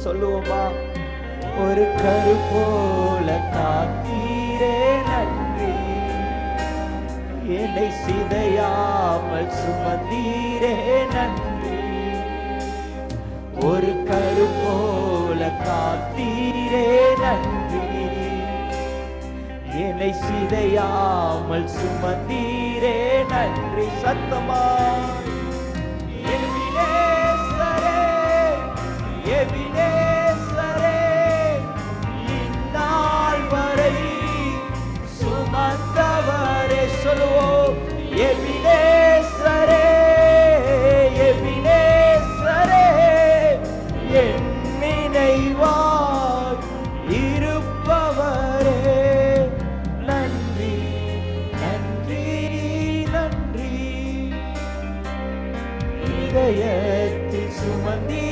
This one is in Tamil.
சொல்லுவோமா? ஒரு கரு போல காத்தீரே நன்றி, என்னை சிதையாமல் சுமந்தீரே நன்றி. ஒரு கரு போல காத்தீரே நன்றி, என்னை சிதையாமல் சுமந்தீரே நன்றி. சத்தமா எபினேசரே, எபினேசரே, இந்நாள் வரை சுமந்தவரே. சொல்லுவோம், எபினேசரே, எபினேசரே, என் நினைவாய் இருப்பவரே. நன்றி, நன்றி, நன்றி. இதயத்தில் சுமந்தீரே